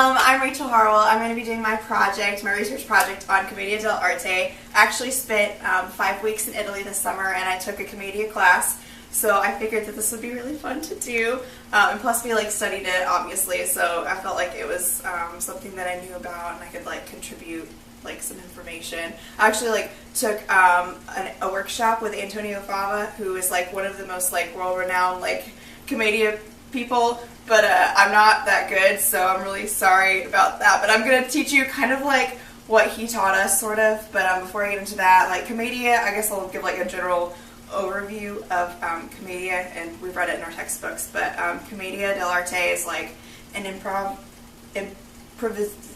I'm Rachel Harwell. I'm going to be doing my research project on Commedia Dell'Arte. I actually spent 5 weeks in Italy this summer, and I took a Commedia class, so I figured that this would be really fun to do. And plus we studied it, obviously, so I felt like it was something that I knew about and I could contribute some information. I actually took a workshop with Antonio Fava, who is one of the most world-renowned Commedia people, but I'm not that good, so I'm really sorry about that. But I'm going to teach you kind of what he taught us, sort of. But before I get into that, Commedia, I guess I'll give a general overview of Commedia, and we've read it in our textbooks. But Commedia Dell'Arte is an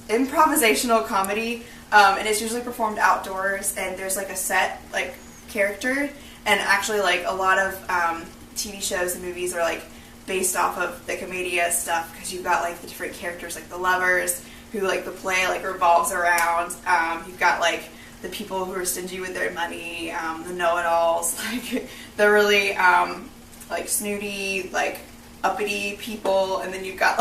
improvisational comedy, and it's usually performed outdoors, and there's a set character, and actually a lot of TV shows and movies are based off of the Commedia stuff, because you've got the different characters, the lovers, who the play revolves around. You've got the people who are stingy with their money, the know-it-alls, the really snooty, uppity people, and then you've got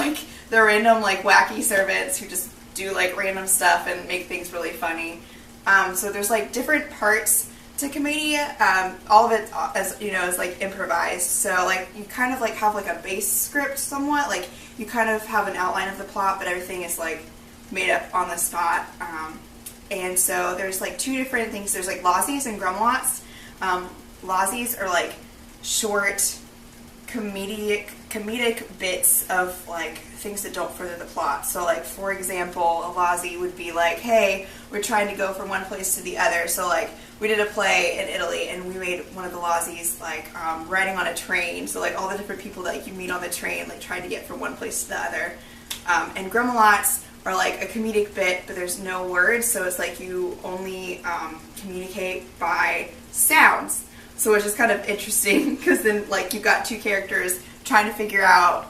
the random wacky servants who just do random stuff and make things really funny. So there's different parts to Commedia. All of it, as you know, is improvised. So you kind of have a base script somewhat. You kind of have an outline of the plot, but everything is made up on the spot. And so there's two different things. There's lazies and grumlots. Lazies are short comedic bits of things that don't further the plot. So for example, a lazy would be hey, we're trying to go from one place to the other. So we did a play in Italy, and we made one of the lazies riding on a train. So all the different people that you meet on the train trying to get from one place to the other. And grumlots are a comedic bit, but there's no words, so it's you only communicate by sounds. So it's just kind of interesting, because then you've got two characters trying to figure out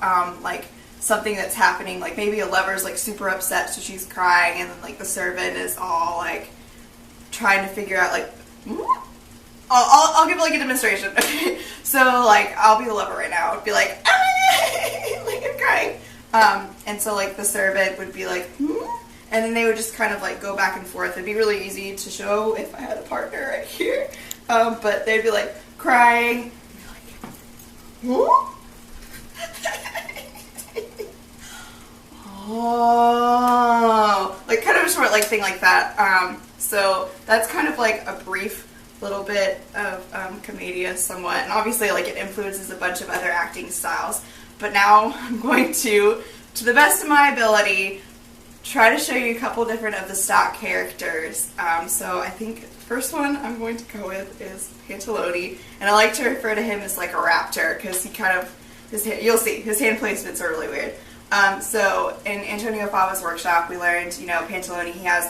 something that's happening. Maybe a lover's super upset, so she's crying, and then the servant is all trying to figure out I'll give a demonstration. Okay, so I'll be the lover right now. I'd be I'm crying. And so the servant would be and then they would just kind of go back and forth. It'd be really easy to show if I had a partner right here. But they'd be crying. Oh, kind of a short thing like that. So that's kind of a brief little bit of Commedia somewhat, and obviously it influences a bunch of other acting styles. But now I'm going to the best of my ability, try to show you a couple different of the stock characters. So I think the first one I'm going to go with is Pantalone, and I like to refer to him as a raptor, because he kind of, you'll see, his hand placements are really weird. So in Antonio Fava's workshop, we learned, Pantalone, he has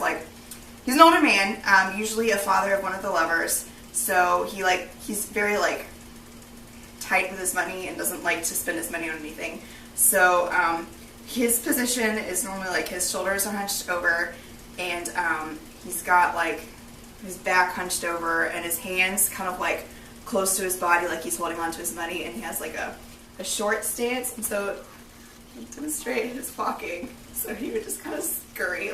he's an older man, usually a father of one of the lovers, so he's very tight with his money and doesn't like to spend his money on anything. So his position is normally his shoulders are hunched over, and he's got his back hunched over, and his hands kind of close to his body, he's holding on to his money, and he has a short stance. And so to demonstrate his walking, so he would just kind of scurry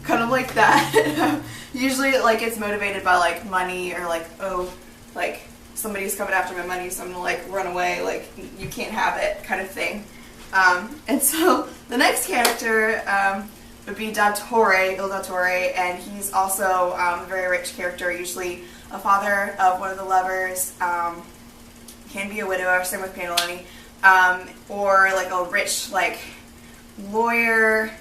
kind of like that. Usually it's motivated by money, or oh, somebody's coming after my money, so I'm gonna run away, you can't have it, kind of thing. And so the next character would be Il Dottore, and he's also a very rich character, usually a father of one of the lovers, can be a widower, same with Pantalone, or a rich lawyer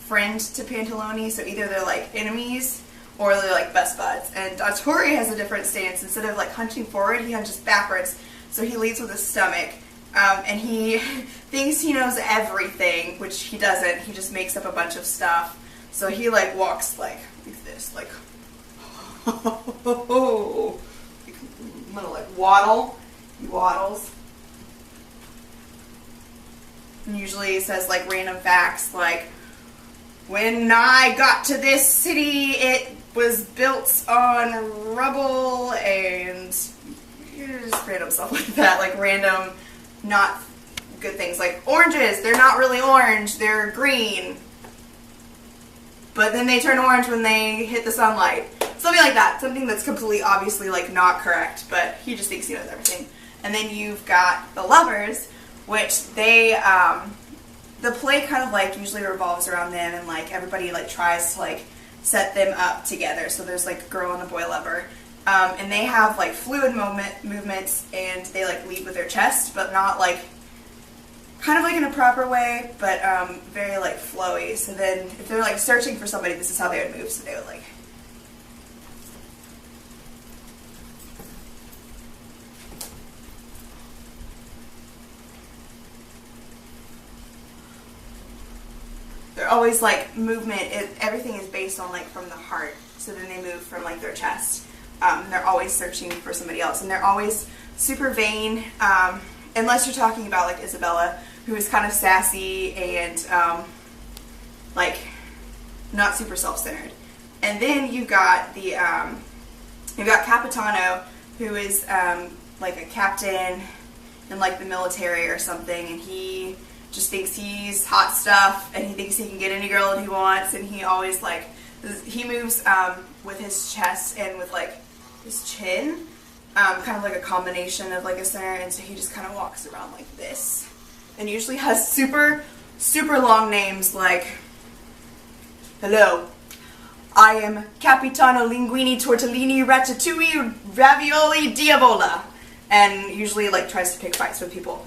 friend to Pantalone, so either they're enemies or they're best buds. And Dottore has a different stance. Instead of hunching forward, he hunches backwards, so he leads with his stomach. And he thinks he knows everything, which he doesn't. He just makes up a bunch of stuff. So he walks like this, I'm gonna waddle. He waddles. And usually he says random facts when I got to this city, it was built on rubble, and just random stuff like that, like random, not good things. Like oranges, they're not really orange, they're green. But then they turn orange when they hit the sunlight. Something like that. Something that's completely obviously like not correct, but he just thinks he knows everything. And then you've got the lovers, which they, the play kind of like usually revolves around them, and like everybody like tries to like set them up together. So there's like a girl and a boy lover. And they have like fluid movements, and they like lead with their chest, but not like, kind of like in a proper way, but very like flowy. So then if they're like searching for somebody, this is how they would move. So they would like, they're always like movement, everything is based on like from the heart. So then they move from like their chest. They're always searching for somebody else, and they're always super vain, unless you're talking about like Isabella, who is kind of sassy and like not super self-centered. And then you got the you've got Capitano, who is like a captain in like the military or something, and he just thinks he's hot stuff, and he thinks he can get any girl that he wants, and he always like, he moves with his chest and with like his chin, kind of like a combination of like a center, and so he just kind of walks around like this, and usually has super long names like, hello, I am Capitano Linguini Tortellini Ratatouille Ravioli Diavola, and usually like tries to pick fights with people.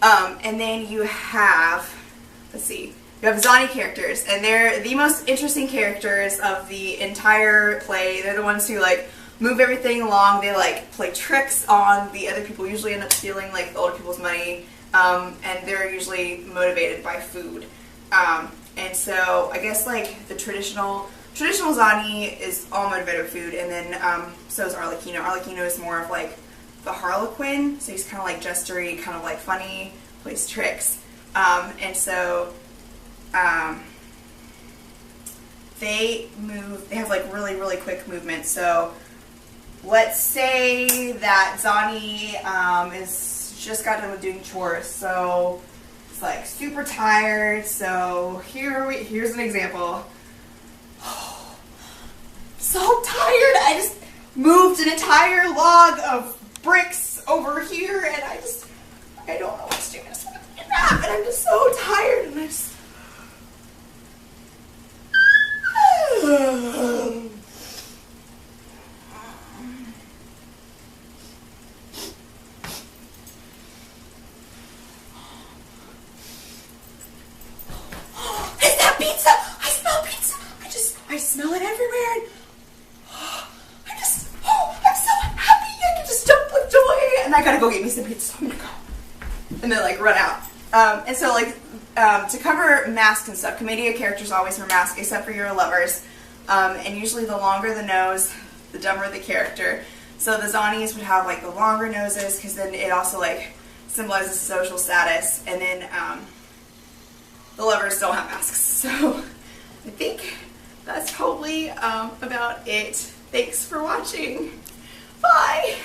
And then you have, let's see, you have Zani characters, and they're the most interesting characters of the entire play. They're the ones who like move everything along. They like play tricks on the other people, usually end up stealing like the older people's money, and they're usually motivated by food. And so I guess like the traditional Zani is all motivated by food, and then so is Arlecchino. Arlecchino is more of like the Harlequin, so he's kind of like jestery, kind of like funny, plays tricks, and so they have like really quick movement. So let's say that Zani is just got done with doing chores, so it's like super tired. So here's an example. So tired, I just moved an entire log of bricks over here, and I don't know what to do. I just want to take a nap, and I'm just so tired, and I just is that pizza? I smell pizza. I smell it everywhere. And I'm so happy. I can just jump with joy. And I gotta go get me some pizza. So I'm gonna go. And then like run out. And so like to cover masks and stuff, Commedia characters always wear masks except for your lovers. And usually the longer the nose, the dumber the character. So the Zanis would have like the longer noses, because then it also like symbolizes social status. And then the lovers don't have masks. So I think that's probably about it. Thanks for watching. Bye!